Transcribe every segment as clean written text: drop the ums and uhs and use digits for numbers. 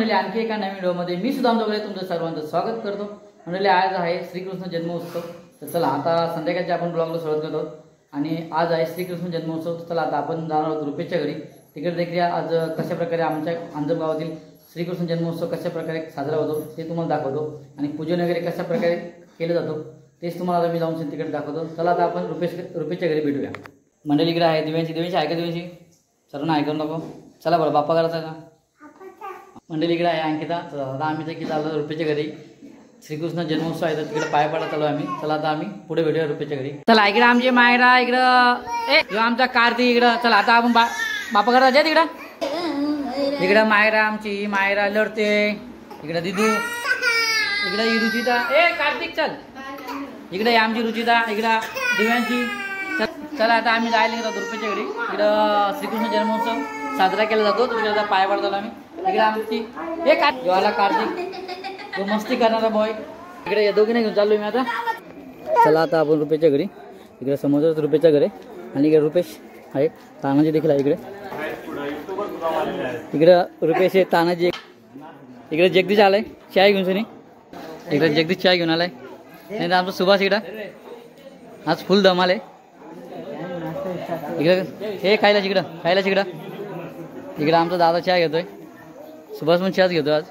मंडळी आणखी एका नवीन व्हिडिओमध्ये मी सुद्धा आमच्याकडे तुमचं सर्वांचं स्वागत करतो। मंडळी आज आहे श्रीकृष्ण जन्मोत्सव। तर चला आता संध्याकाळचे आपण ब्लॉगला सुरुवात करतो आणि आज आहे श्रीकृष्ण जन्मोत्सव। चला आता आपण जाणार आहोत रुपेशच्या घरी। तिकडे देखील आज कशा प्रकारे आमच्या अंजप गावातील श्रीकृष्ण जन्मोत्सव कशा प्रकारे साजरा होतो ते तुम्हाला दाखवतो आणि पूजन वगैरे कशा प्रकारे केलं जातो तेच तुम्हाला मी जाऊन तिकडे दाखवतो। चला आता आपण रुपेशच्या घरी भेटूया। मंडळी इकडे आहे दिव्यांशी आहे का दिव्यांशी? सर्वांना ऐकून नको। चला बरं बाप्पा करायचा का? मंडळी इकडे आहे अंकिता। तर आता आम्ही तर की चाललो रुपेशच्या घरी। श्रीकृष्ण जन्मोत्सव आहे तर तिकडे पाय पडा चालू आम्ही। चला आता आम्ही पुढे भेटूया रुपेशच्या घरी। चला इकडे आमची मायरा इकडं आमचा कार्तिक इकडं। चला आता आपण बाप्पा करायचा तिकडं। इकडं मायरा आमची मायरा लढते। इकडं दिदू इकडं ही रुचिता कार्तिक चल इकडे आमची रुचिता इकडं दिव्यांची। चला आता आम्ही जायला गेलो रुपेशच्या घरी। इकडं श्रीकृष्ण जन्मोत्सव साजरा केला जातो तिकडे आता पाय पडतो आम्ही। इकडे आमची कार्तिक तो मस्ती करणारा बॉय इकडे दोघी नाही घेऊन चाललो मी आता। चला आता आपण रुपेशच्या घरी। इकडे समोरच रुपेशच्या घरी आणि इकडे रुपेश आहे तानाजी देखील आहे इकडे। इकडे रुपेश आहे तानाजी इकडे जगदीश आलाय चाय घेऊन सनी। इकडे जगदीश चाय घेऊन आलाय नाही आमचा सुभाष इकडं आज फुल दम आले। इकडे हे खायला इकडं इकडे आमचा दादा चाय घेतोय। सुभाष पण चहाच घेतो आज।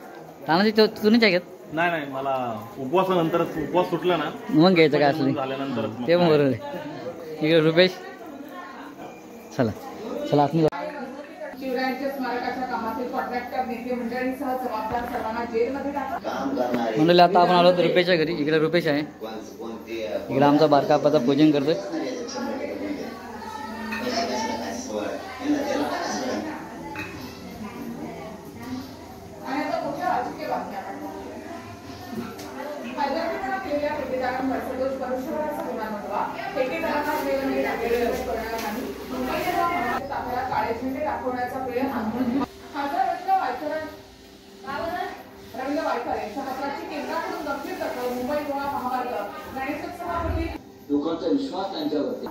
तानाजी तू नाही चाय घेत? नाही मला उपवासानंतर उपवास सुटला ना मग घ्यायचं काय असलं ते पण बरोबर आहे। इकडे रुपेश चला चला आत मंडळी आता आपण आलो रुपेशच्या घरी। इकडे रुपेश आहे इकडे आमचा बारका आप्पाचा पूजन करतोय। लोकांचा विश्वास त्यांच्यावरती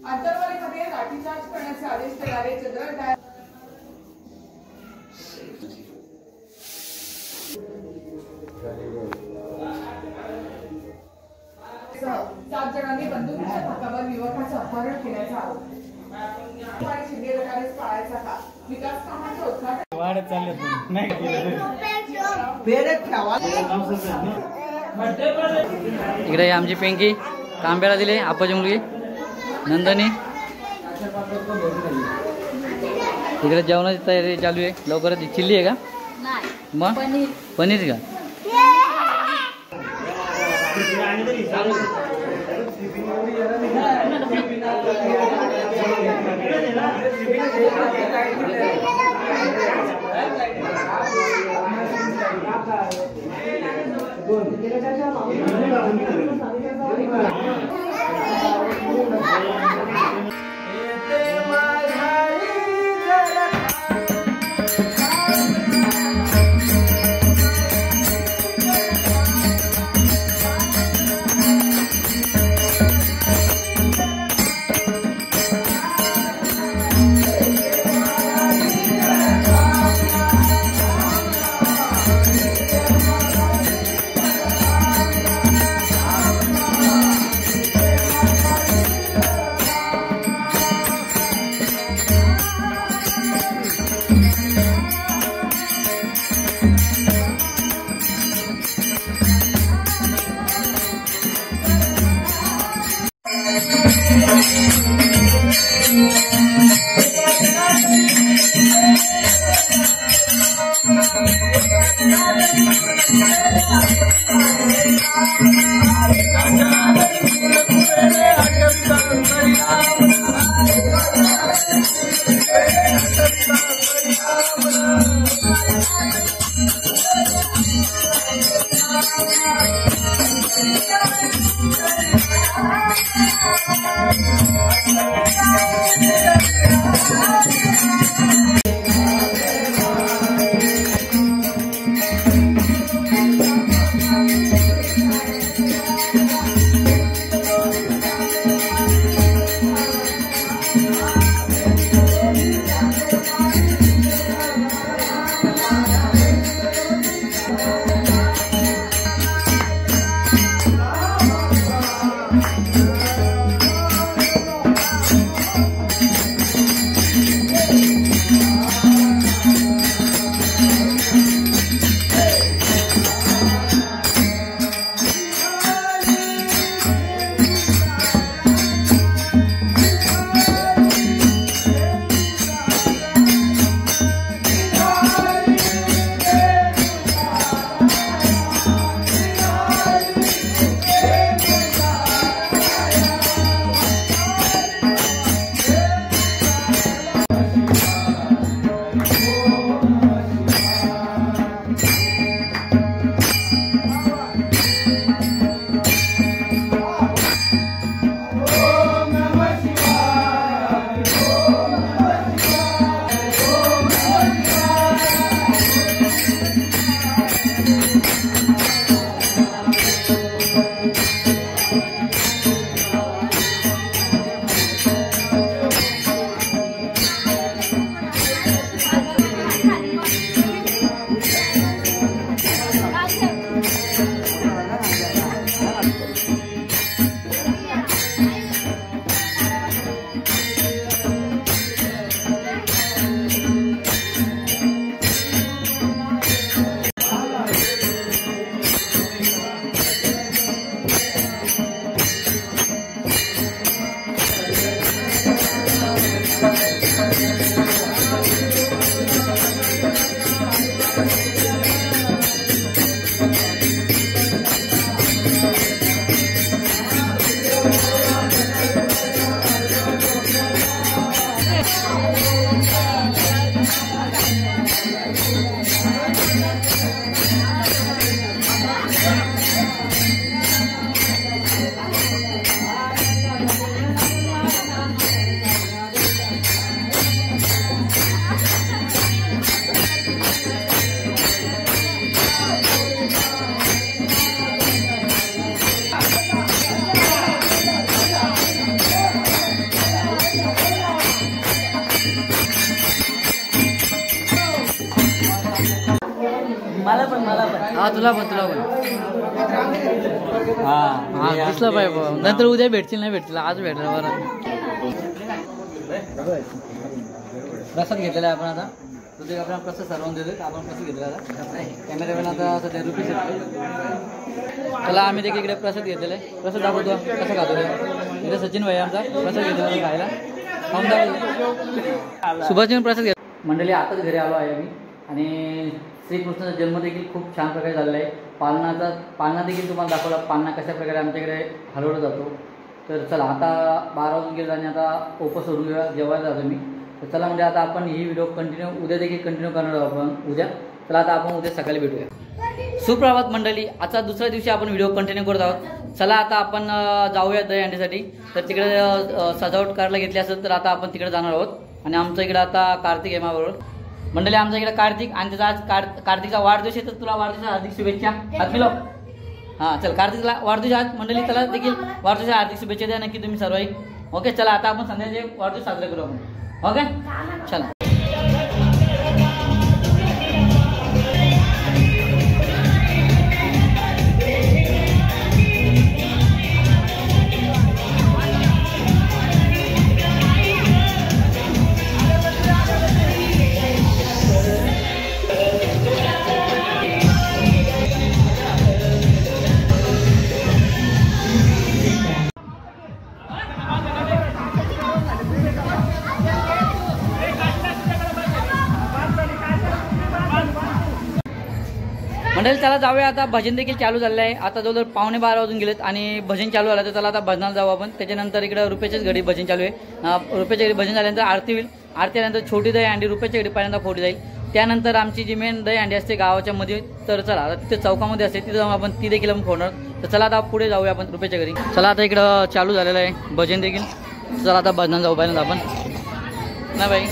आंतरवालीमध्ये लाठीचार्ज करण्याचे आदेश देणारे चंद्र 7 जणांनी बंदुकीच्या धाकावर युवकाचं अपहरण केल्याचा आरोप। शिंदे गटानेच पाळायचा का? विकास कामांचं उद्घाटन वाढत चालले नाही इकडे आमची पिंकी तांब्याला दिले आप्पाची मुलगी नंदनी। इकडे जेवणाची तयारी चालू आहे। लवकरच चिल्ली आहे का? मग पनीर का? हा तुला पण हा दिसलं पाहिजे नंतर उद्या भेटतील नाही भेटतील आज भेटलं बरं. प्रसाद घेतलेला आहे आपण आता तुझे आपण प्रसाद सर्वांना देतो आपण प्रसाद घेतलेला आता कॅमेरामॅन आता सध्या रुपीस त्याला आम्ही देखील इकडे प्रसाद घेतलेला आहे. प्रसाद दाखवतो कसं खातो इकडे सचिन भाई आमचा प्रसाद घेतलेला खायला खाऊन दाखवतो. सुभाषजी प्रसाद घेत मंडळी आताच घरी आलो आहे आम्ही आणि श्रीकृष्णाचा जन्म देखील खूप छान प्रकारे झालेला आहे. पालना देखील तुम्हाला दाखवला पालना कशा प्रकारे आमच्याकडे हलवला जातो. तर चला आता 12 वाजून गेलं आणि आता ओपस सोडून जेवायला जातो मी. तर चला म्हणजे आता आपण ही व्हिडिओ उद्या देखील कंटिन्यू करणार आहोत आपण उद्या. चला आता आपण उद्या सकाळी भेटूया. सुप्रभात मंडळी आता दुसऱ्या दिवशी आपण व्हिडिओ कंटिन्यू करत आहोत. चला आता आपण जाऊया दहीहंडीसाठी. तर तिकडे सजावट करायला घेतली असेल तर आता आपण तिकडे जाणार आहोत. आणि आमच्या इकडे आता कार्तिक आहे माझ्याबरोबर. मंडळी आमच्या इकडे कार्तिक आणि त्याचा आज कार्तिकचा वाढदिवस आहे. तर तुला वाढदिवसाच्या हार्दिक शुभेच्छा. हात मिळव. हां चल कार्तिकला वाढदिवस आज मंडळी त्याला देखील वाढदिवसाच्या हार्दिक शुभेच्छा द्या नक्की तुम्ही सर्व. ओके चला आता आपण संध्याचे वाढदिवस साजरे करू आपण. ओके चला. मंडळी चला जाऊया आता. भजन देखील चालू झालेलं आहे. आता जवळजवळ 11:15 वाजून गेलेत आणि भजन चालू झालं. तर चला आता भजनाला जाऊ आपण. त्याच्यानंतर इकडे रुपयाच्याच घडी भजन चालू आहे. रुपयाच्या घडी भजन झाल्यानंतर आरती होईल. आरती आल्यानंतर छोटी दही अंडी रुपयाच्या घडी पहिल्यांदा फोडली जाईल. त्यानंतर आमची जी मेन दही अंडी असते गावाच्या मध्ये तर चला आता तिथे चौकामध्ये असते तिथं जाऊन आपण ती देखील आपण फोडणार. तर चला आता पुढे जाऊया आपण रुपयाच्या घरी. चला आता इकडं चालू झालेलं आहे भजन देखील. चला आता भजनाला जाऊ पहिल्यांदा आपण ना भाई.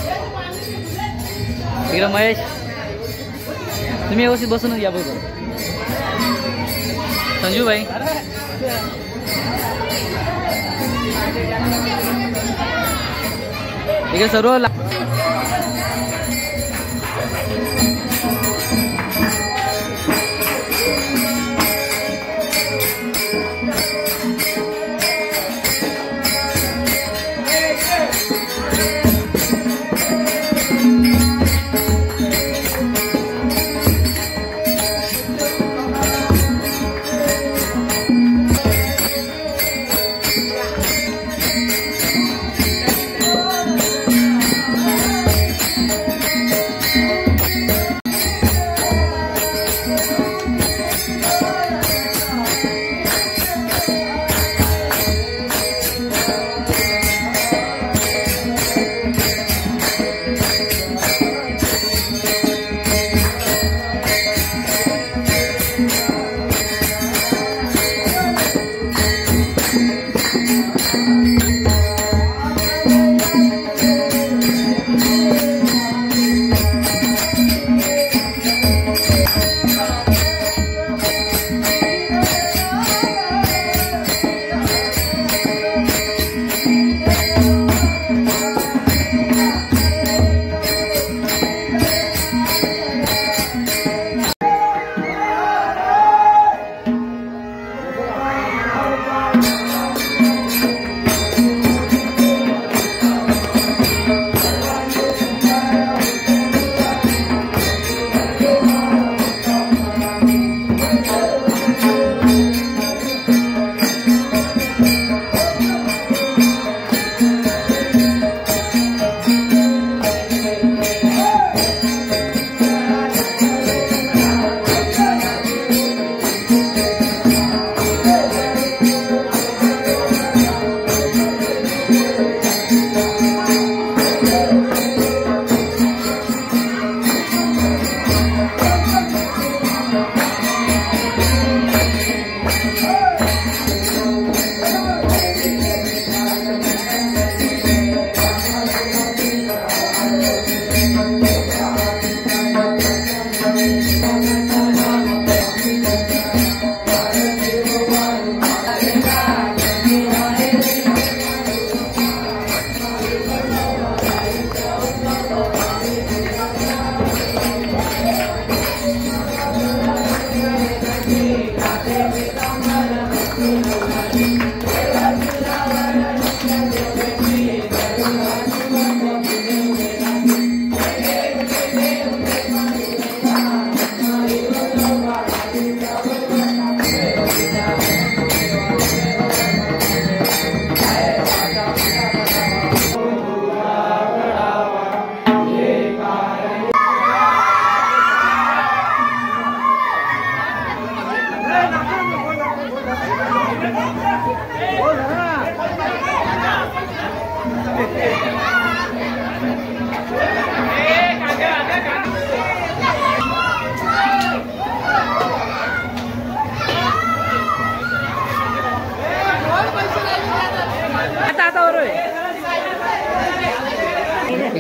इकडं महेश तुम्ही व्यवस्थित बसूनच घ्या बघू. संजू भाई इकडे सर्व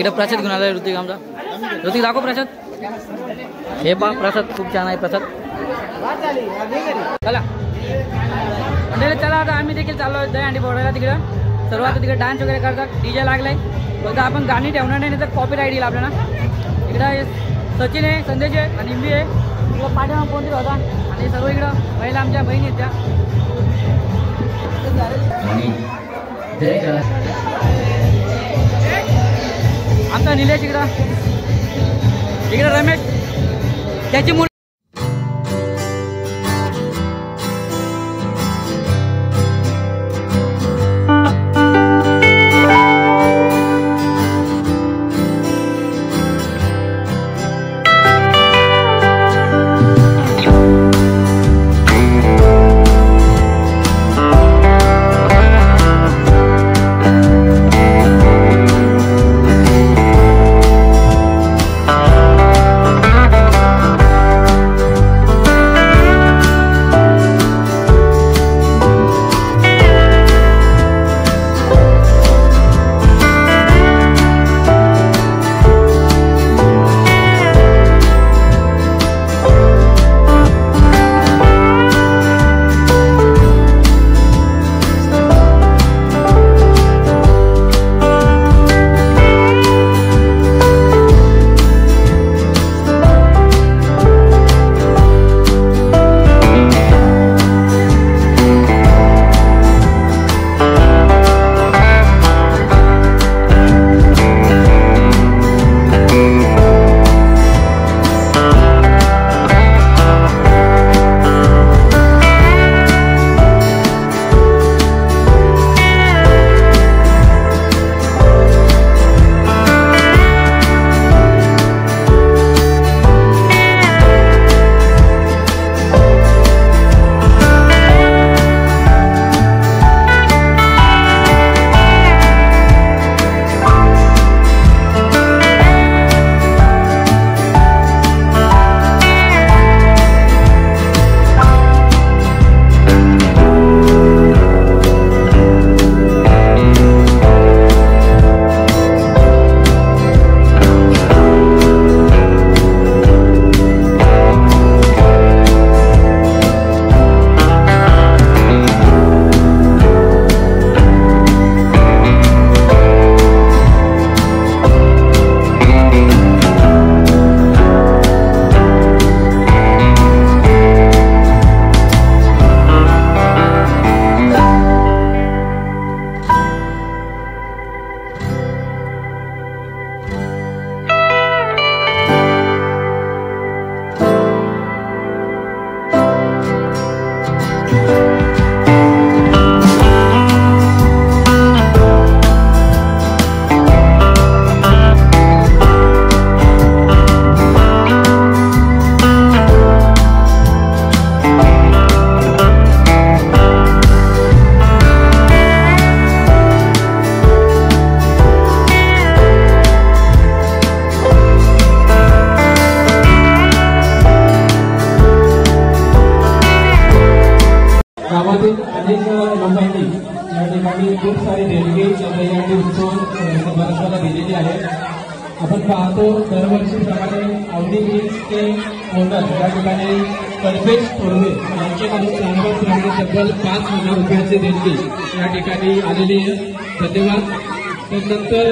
इकडे प्रसाद घेऊन आला ऋतिक आमचा. ऋतिक दाखव प्रसाद. हे पहा प्रसाद खूप छान आहे प्रसाद. चला म्हणजे चला आता आम्ही देखील चाललो आहे दहीहंडी फोडायला तिकडं. सर्व आता तिकडे डान्स वगैरे करतात. DJ लागलाय. फक्त आपण गाणी ठेवणार नाही तर कॉपीराईट येईल आपल्याला. इकडं सचिन आहे, संदेश आहे आणि इंबी आहे. किंवा पाठीमाग कोणतरी होता आणि सर्व इकडं महिला आमच्या बहिणी आहेत त्या. आमचा निलेश इकडं रमेश त्याची मुलं. गावातील अनेक लोकांनी या ठिकाणी खूप सारे देणगे दहीहंडी उत्सव समारंभाला दिलेली आहे. आपण पाहतो दरवर्षीप्रमाणे आवडी मिल्सचे ओनर या ठिकाणी कल्पेश थोरवे यांच्याकडून सांगत तब्बल 5,000 रुपयाचे देणगे या ठिकाणी आलेली आहे. धन्यवाद. त्यानंतर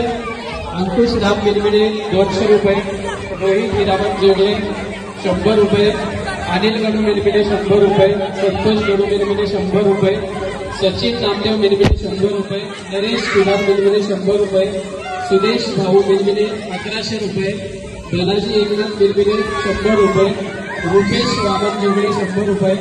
अंकुश राम मिलमिले 200 रुपये, रोहित हिरामन जोगळे 100 रुपये, अनिल गडू मिलमिले 100 रुपये, संतोष गडू मिलमिले 100 रुपये, सचिन नामदेव मिलमिले 100 रुपये, नरेश कुमार मिलमिले 100 रुपये, सुदेश भाऊ मिलमिले 1100 रुपये, धनाजी एकनाथ मिलमिले 100 रुपये, रुपेश वामन जोगळे 100 रुपये.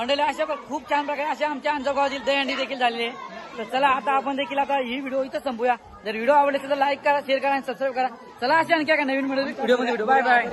मंडळी अशा खूप छान प्रकारे अशा आमच्या अंजगावातील दहीहंडी देखील झालेली आहे. तर चला आता आपण देखील आता ही व्हिडिओ इथं संपूया. जर व्हिडिओ आवडले तर लाईक करा, शेअर करा आणि सबस्क्राईब करा. चला अशा आणखी नवीन व्हिडिओ मध्ये बाय बाय.